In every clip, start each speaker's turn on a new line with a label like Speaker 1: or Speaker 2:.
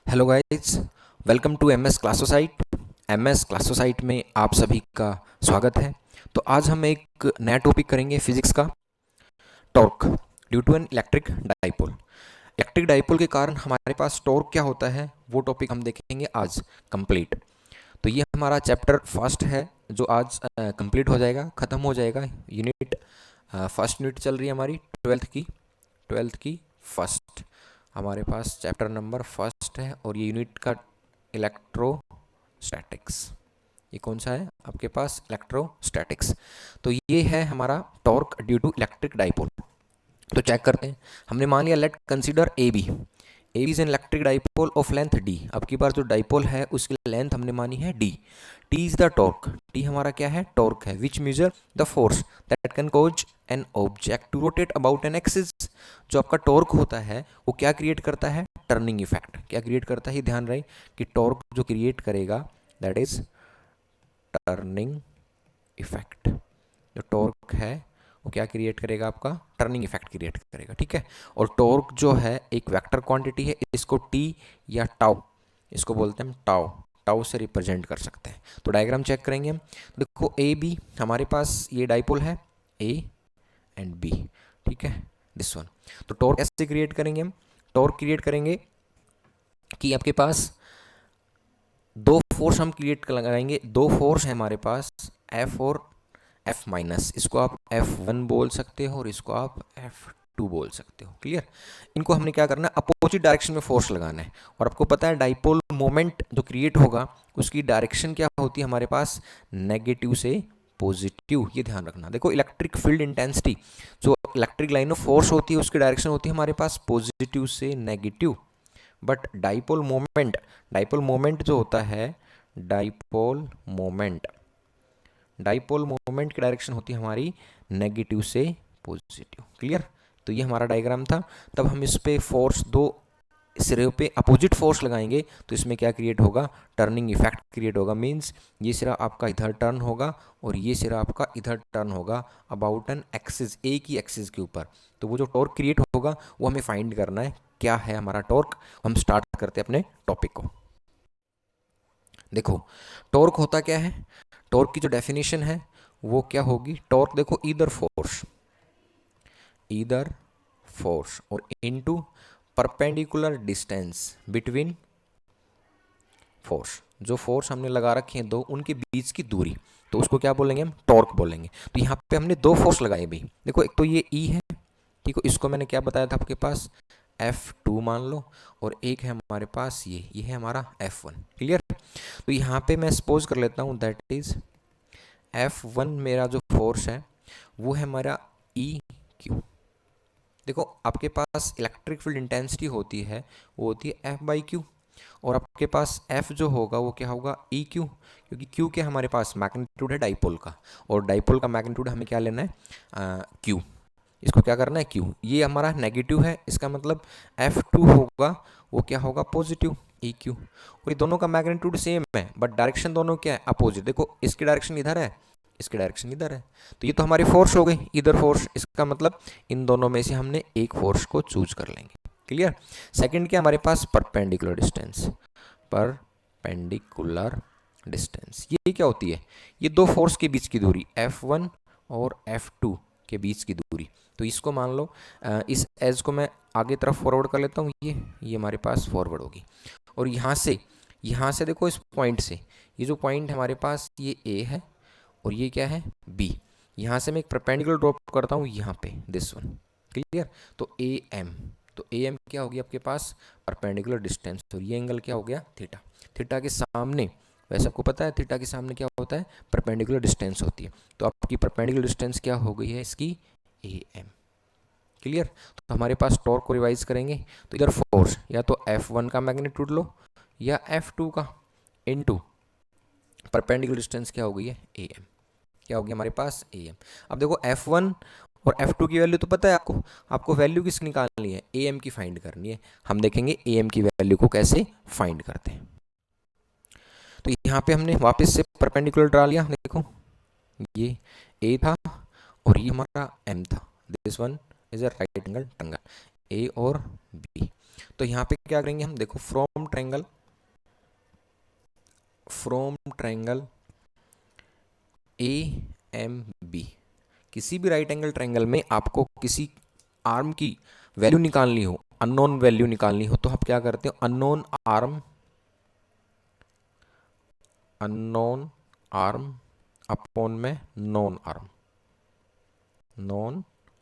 Speaker 1: Hello guys, welcome to MS Classosite. MS Classosite में आप सभी का स्वागत है। तो आज हम एक नया टॉपिक करेंगे फिजिक्स का, torque due to an electric dipole. Electric dipole के कारण हमारे पास टॉर्क क्या होता है, वो टॉपिक हम देखेंगे आज कंप्लीट। तो ये हमारा चैप्टर फर्स्ट है जो आज कंप्लीट हो जाएगा, ख़त्म हो जाएगा। यूनिट फर्स्ट यूनिट चल रही है हमारी ट्वेल्थ की फर्स्ट। हमारे पास चैप्टर नंबर फर्स्ट है और ये यूनिट का इलेक्ट्रोस्टैटिक्स। ये कौन सा है आपके पास? इलेक्ट्रोस्टैटिक्स। तो ये है हमारा torque due to electric dipole. तो चेक करते हैं। हमने मान लिया, let consider A B is an electric dipole of length d. अब की बार जो डाइपोल है उसकी लेंथ हमने मानी है D. T is the torque, T हमारा क्या है? टॉर्क है। Which measure the force that can cause an object to rotate about an axis. जो आपका टॉर्क होता है वो क्या क्रिएट करता है? Turning effect. क्या क्रिएट करता है? ध्यान रहे कि टॉर्क जो क्रिएट करेगा दैट इज टर्निंग इफेक्ट। जो टॉर्क है वो क्या क्रिएट करेगा? आपका टर्निंग इफेक्ट क्रिएट करेगा, ठीक है। और टॉर्क जो है एक वेक्टर क्वांटिटी है, इसको टी या टाउ, इसको बोलते हैं हम टाउ, टाउ से रिप्रेजेंट कर सकते हैं। तो डायग्राम चेक करेंगे हम। देखो ए बी हमारे पास ये डाइपोल है, ए एंड बी, ठीक है, दिस वन। तो टॉर्क कैसे क्रिएट करेंगे हम? टॉर्क क्रिएट करेंगे कि आपके पास दो फोर्स हम क्रिएट लगाएंगे। दो फोर्स है हमारे पास, एफ और एफ माइनस। इसको आप F1 बोल सकते हो और इसको आप F2 बोल सकते हो। क्लियर? इनको हमने क्या करना है? अपोजिट डायरेक्शन में फोर्स लगाना है। और आपको पता है डाइपोल मोमेंट जो क्रिएट होगा उसकी डायरेक्शन क्या होती है हमारे पास? नेगेटिव से पॉजिटिव। ये ध्यान रखना। देखो इलेक्ट्रिक फील्ड इंटेंसिटी, जो इलेक्ट्रिक लाइन ऑफ फोर्स होती है उसकी डायरेक्शन होती है हमारे पास पॉजिटिव से नेगेटिव। बट डाइपोल मोमेंट जो होता है, डाइपोल मोमेंट डाइपोल मोमेंट की डायरेक्शन होती है हमारी नेगेटिव से पॉजिटिव। क्लियर? तो ये हमारा डायग्राम था। तब हम इस पे फोर्स, दो सिरे पे अपोजिट फोर्स लगाएंगे तो इसमें क्या क्रिएट होगा? टर्निंग इफेक्ट क्रिएट होगा। मींस ये सिरा आपका इधर टर्न होगा और ये सिरा आपका इधर टर्न होगा अबाउट एन एक्सिस, ए की एक्सिस के ऊपर। तो वो जो टॉर्क क्रिएट होगा वो हमें फाइंड करना है। क्या है हमारा टॉर्क? हम स्टार्ट करते हैं अपने टॉपिक को। देखो टॉर्क होता क्या है? टॉर्क की जो डेफिनेशन है वो क्या होगी? टॉर्क देखो, ईदर फोर्स और into perpendicular distance between force. जो फोर्स हमने लगा रखे हैं दो, उनके बीच की दूरी, तो उसको क्या बोलेंगे? हम टॉर्क बोलेंगे। तो यहाँ पे हमने दो फोर्स लगाए भाई। देखो एक तो ये ई है, ठीक है, इसको मैंने क्या बताया था आपके पास? F2 मान लो। और एक है हमारे पास ये है हमारा F1। क्लियर? तो यहाँ पे मैं सपोज कर लेता हूँ दैट इज F1 मेरा जो फोर्स है वो है हमारा ई क्यू। देखो आपके पास इलेक्ट्रिक फील्ड इंटेंसिटी होती है, वो होती है F/Q। और आपके पास F जो होगा वो क्या होगा? E Q. क्योंकि Q क्या हमारे पास मैग्नीट्यूड है डाइपोल का, और डाइपोल का मैग्नीट्यूड हमें क्या लेना है? Q। इसको क्या करना है? Q। ये हमारा नेगेटिव है, इसका मतलब F2 होगा वो क्या होगा? Positive, E Q. और ये दोनों का मैग्नीट्यूड सेम है बट डायरेक्शन दोनों क्या है? अपोजिट। देखो इसकी डायरेक्शन इधर है, इसकी डायरेक्शन इधर है। तो ये तो हमारी फोर्स हो गई, इधर फोर्स। इसका मतलब इन दोनों में से हमने एक फोर्स को चूज कर लेंगे। क्लियर? सेकंड क्या हमारे पास? Perpendicular distance. परपेंडिकुलर डिस्टेंस ये क्या होती है? ये दो फोर्स के बीच की दूरी, F1 और F2 के बीच की दूरी। तो इसको मान लो, इस एज को मैं आगे तरफ फॉरवर्ड कर लेता हूँ, ये हमारे पास फॉरवर्ड होगी। और यहाँ से देखो इस पॉइंट से, ये जो पॉइंट हमारे पास ये A है और ये क्या है? B। यहाँ से मैं एक परपेंडिकुलर ड्रॉप करता हूँ यहाँ पे, दिस वन। क्लियर? तो ए एम क्या होगी आपके पास? Perpendicular distance. और ये एंगल क्या हो गया? थीटा। थीटा के सामने, वैसे आपको पता है थीटा के सामने क्या होता है? परपेंडिकुलर डिस्टेंस होती है। तो आपकी परपेंडिकुलर डिस्टेंस क्या हो गई है इसकी? A M. क्लियर? तो हमारे पास टॉर्क को रिवाइज करेंगे तो इधर फोर्स या तो F1 का मैग्नीट्यूड लो या F2 का, इनटू परपेंडिकुलर डिस्टेंस क्या हो गई है? A M. क्या हो गया हमारे पास? A M. अब देखो F1 और F2 की वैल्यू तो पता है आपको, आपको वैल्यू किसकी निकालनी है? ए एम की फाइंड करनी है। हम देखेंगे ए एम की वैल्यू को कैसे फाइंड करते हैं। तो यहाँ पे हमने वापस से परपेंडिकुलर ड्रा लिया। देखो ये ए था और ये हमारा एम था। This one is a right angle triangle, A और बी। तो यहाँ पे क्या करेंगे हम, देखो from triangle A M B, किसी भी राइट एंगल ट्रायंगल में आपको किसी आर्म की वैल्यू निकालनी हो, अननोन वैल्यू निकालनी हो, तो आप क्या करते हो, अननोन आर्म अपॉन में नॉन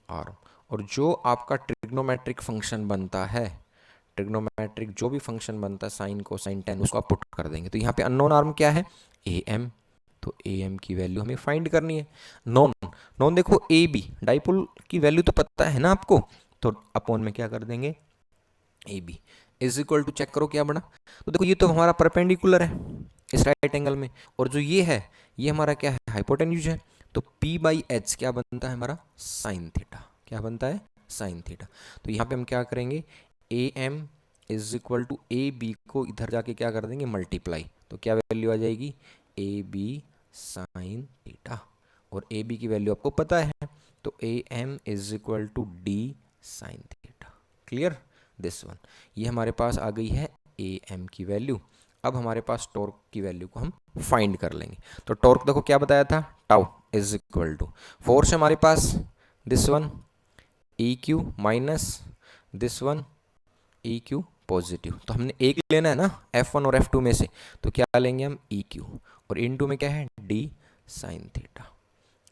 Speaker 1: आर्म, और जो आपका ट्रिग्नोमेट्रिक फंक्शन बनता है, ट्रिग्नोमेट्रिक जो भी फंक्शन बनता है साइन कोसाइन टेन, उसको आप पुट कर देंगे। तो यहाँ पे अननोन आर्म क्या है, ए एम, तो ए एम की वैल्यू हमें फाइंड करनी है। नॉन नॉन देखो ए बी, डाइपोल की वैल्यू तो पता है ना आपको, तो अपॉन में क्या कर देंगे, A B is equal to, check करो क्या बना, तो देखो ये तो हमारा परपेंडिकुलर है इस राइट एंगल में, और जो ये है ये हमारा क्या है, हाइपोटेन्यूज है, तो P बाई एच क्या बनता है हमारा, साइन थीटा, क्या बनता है, साइन थीटा। तो यहाँ पे हम क्या करेंगे, A M is equal to A B को इधर जाके क्या कर देंगे, मल्टीप्लाई, तो क्या वैल्यू आ जाएगी, ए बी साइन थीटा, और ए बी की वैल्यू आपको पता है, तो A M is equal to d sine theta. Clear, this one, ये हमारे पास आ गई है ए एम की वैल्यू। अब हमारे पास टॉर्क की वैल्यू को हम फाइंड कर लेंगे। तो टॉर्क देखो क्या बताया था, tau is equal to force हमारे पास this one E Q minus this one E Q positive, तो हमने एक लेना है ना F1 और F2 में से, तो क्या लेंगे हम ई क्यू, और इन टू में क्या है, डी साइन थीटा।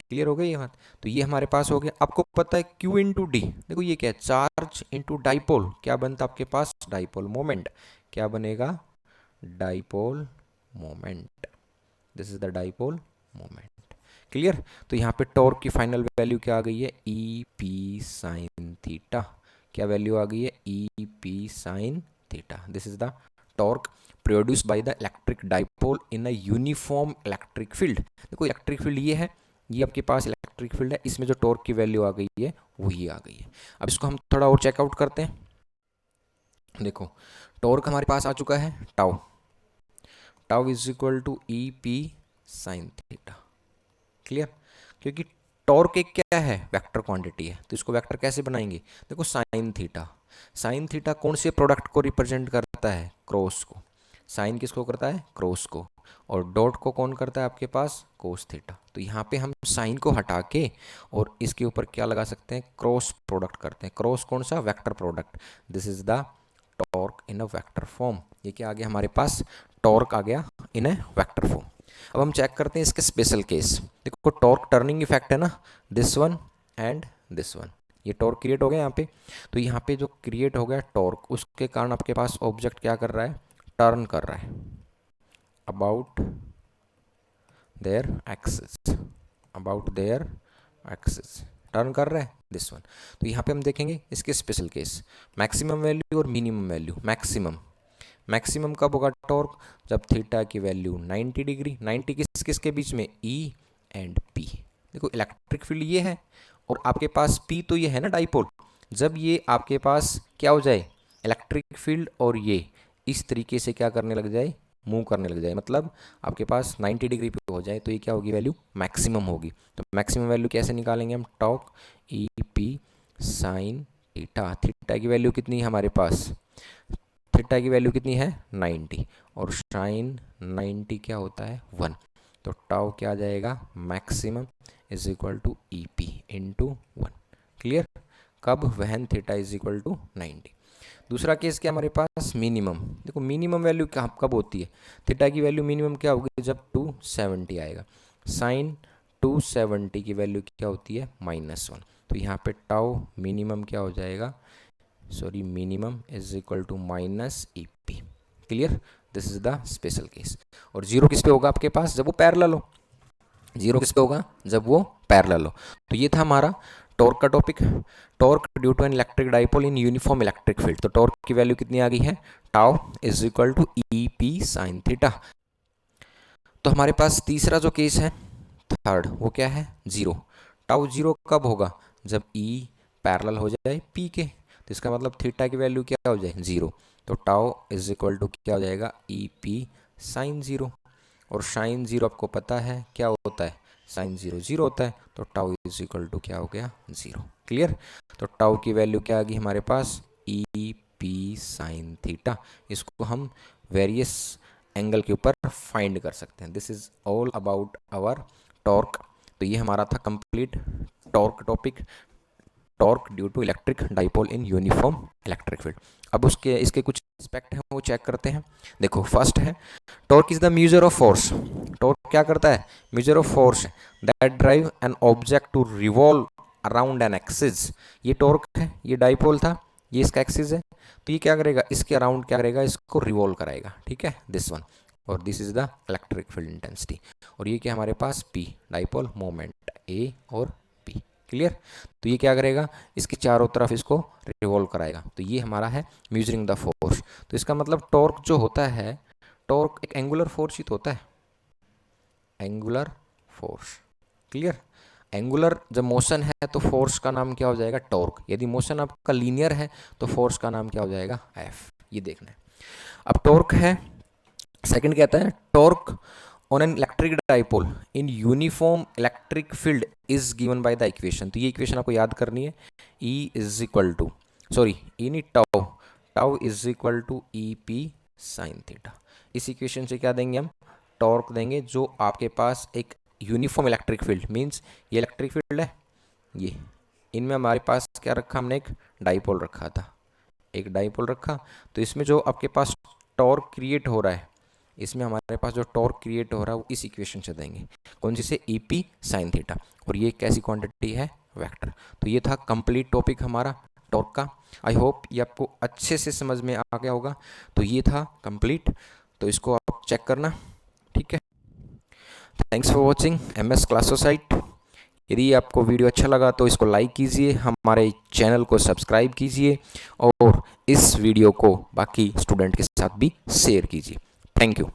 Speaker 1: क्लियर हो गई ये बात, तो ये हमारे पास हो गया। आपको पता है Q इंटू डी, देखो ये क्या है, चार्ज इंटू डाइपोल, क्या बनता है आपके पास, डाइपोल मोमेंट, क्या बनेगा, dipole moment, this is the dipole moment. Clear, तो यहाँ पे टॉर्क की फाइनल वैल्यू क्या आ गई है, ई पी साइन थीटा, क्या वैल्यू आ गई है, ई P sine theta, this is the torque produced by the electric dipole in a uniform electric field. देखो इलेक्ट्रिक फील्ड ये है, ये आपके पास इलेक्ट्रिक फील्ड है, इसमें जो टॉर्क की वैल्यू आ गई है वही आ गई है। अब इसको हम थोड़ा और चेकआउट करते हैं। देखो टॉर्क हमारे पास आ चुका है tau, tau is equal to E P sine theta. Clear, क्योंकि टॉर्क एक क्या है, वेक्टर क्वांटिटी है, तो इसको वेक्टर कैसे बनाएंगे, देखो साइन थीटा, साइन थीटा कौन से प्रोडक्ट को रिप्रेजेंट करता है, क्रॉस को, साइन किसको करता है, क्रॉस को, और डॉट को कौन करता है आपके पास, कोस थीटा। तो यहाँ पे हम साइन को हटा के और इसके ऊपर क्या लगा सकते हैं, क्रॉस प्रोडक्ट करते हैं, क्रॉस कौन सा, vector product, this is the torque in a vector form. ये क्या आ गया हमारे पास, टॉर्क आ गया इन ए वेक्टर फॉर्म। अब हम चेक करते हैं इसके स्पेशल केस। देखो टॉर्क टर्निंग इफेक्ट है ना, this one and this one, ये टॉर्क क्रिएट हो गया यहाँ पे, तो यहाँ पे जो क्रिएट हो गया टॉर्क, उसके कारण आपके पास ऑब्जेक्ट क्या कर रहा है, टर्न कर रहा है about their axis, about their axis, turn कर रहा है दिस वन। तो यहाँ पे हम देखेंगे इसके स्पेशल केस, मैक्सिमम वैल्यू और मिनिमम वैल्यू। मैक्सिमम कब होगा टॉर्क, जब थीटा की वैल्यू 90 डिग्री, 90 किस किस के बीच में, E एंड P। देखो इलेक्ट्रिक फील्ड ये है और आपके पास P तो ये है ना डाइपोल, जब ये आपके पास क्या हो जाए, इलेक्ट्रिक फील्ड और ये इस तरीके से क्या करने लग जाए, मूव करने लग जाए, मतलब आपके पास 90 डिग्री पे हो जाए, तो ये क्या होगी, वैल्यू मैक्सिमम होगी। तो मैक्सिमम वैल्यू कैसे निकालेंगे हम, टॉर्क ई पी साइन थीटा, थीटा की वैल्यू कितनी है हमारे पास, थीटा की वैल्यू कितनी है 90, और साइन 90 क्या होता है 1, तो टाउ क्या आ जाएगा, maximum is equal to E P into 1। Clear, कब, when theta is equal to 90। दूसरा केस क्या हमारे पास, मिनिमम। देखो मिनिमम वैल्यू कब होती है, थीटा की वैल्यू मिनिमम क्या होगी, जब 270 आएगा, साइन 270 की वैल्यू क्या होती है -1, तो यहाँ पे टाउ मिनिमम क्या हो जाएगा, sorry minimum is equal to minus E P. Clear, this is the special case. और जीरो किस पे होगा आपके पास, जब वो पैरेलल हो, जीरो किस पे होगा, जब वो पैरेलल हो। तो ये था हमारा टॉर्क का topic, torque due to an electric dipole in uniform electric field. तो टॉर्क की वैल्यू कितनी आ गई है, tau is equal to E P sine theta. तो हमारे पास तीसरा जो केस है, थर्ड, वो क्या है, जीरो। टाउ जीरो कब होगा, जब ई पैरेलल हो जाए पी के, तो इसका मतलब थीटा की वैल्यू क्या हो जाए, जीरो, तो टाउ इज इक्वल टू क्या हो जाएगा, ई पी साइन जीरो, और साइन जीरो आपको पता है क्या होता है, साइन जीरो जीरो होता है, तो टाउ इज इक्वल टू क्या हो गया, जीरो। क्लियर, तो टाउ की वैल्यू क्या आ गई हमारे पास, ई पी साइन थीटा, इसको हम वेरियस एंगल के ऊपर फाइंड कर सकते हैं। This is all about our torque. तो ये हमारा था complete torque topic, torque due to electric dipole in uniform electric field. अब उसके इसके कुछ एस्पेक्ट हैं वो चेक करते हैं। देखो फर्स्ट है torque is the measure of force. Torque क्या करता है? Measure of force that drive an object to revolve around an axis. ये टॉर्क है, ये डाइपोल था, ये इसका एक्सिस है, तो ये क्या करेगा? इसके अराउंड क्या करेगा? इसको रिवॉल्व कराएगा, ठीक है, दिस वन। और this is the electric field intensity. और ये क्या हमारे पास? पी डाइपोल मोमेंट ए और पी, क्लियर। तो ये क्या करेगा? इसके चारों तरफ इसको रिवॉल्व कराएगा। तो ये हमारा है मेजरिंग द फोर्स। तो इसका मतलब टॉर्क जो होता है, टॉर्क एक एंगुलर फोर्स ही तो होता है, एंगुलर फोर्स, क्लियर। एंगुलर जब मोशन है तो फोर्स का नाम क्या हो जाएगा? टॉर्क। यदि मोशन आपका लीनियर है तो फोर्स का नाम क्या हो जाएगा? एफ। ये देखना है। अब टॉर्क है, सेकंड कहता है torque on an electric dipole in uniform electric field is given by the equation. तो ये इक्वेशन आपको याद करनी है। E is equal to, sorry E नहीं, tau, tau is equal to E P sine theta. इस इक्वेशन से क्या देंगे हम? टॉर्क देंगे, जो आपके पास एक यूनिफॉर्म इलेक्ट्रिक फील्ड, मीन्स ये इलेक्ट्रिक फील्ड है, ये इनमें हमारे पास क्या रखा हमने? एक डाइपोल रखा था, एक डाइपोल रखा। तो इसमें जो आपके पास टॉर्क क्रिएट हो रहा है, इसमें हमारे पास जो टॉर्क क्रिएट हो रहा है वो इस इक्वेशन से देंगे, कौन सी से? ई पी साइन थीटा। और ये कैसी क्वांटिटी है? वेक्टर। तो ये था कंप्लीट टॉपिक हमारा टॉर्क का। आई होप ये आपको अच्छे से समझ में आ गया होगा। तो ये था कंप्लीट, तो इसको आप चेक करना, ठीक है। Thanks for watching MS क्लासोसाइट। यदि आपको वीडियो अच्छा लगा तो इसको लाइक कीजिए, हमारे चैनल को सब्सक्राइब कीजिए और इस वीडियो को बाकी स्टूडेंट के साथ भी शेयर कीजिए। Thank you.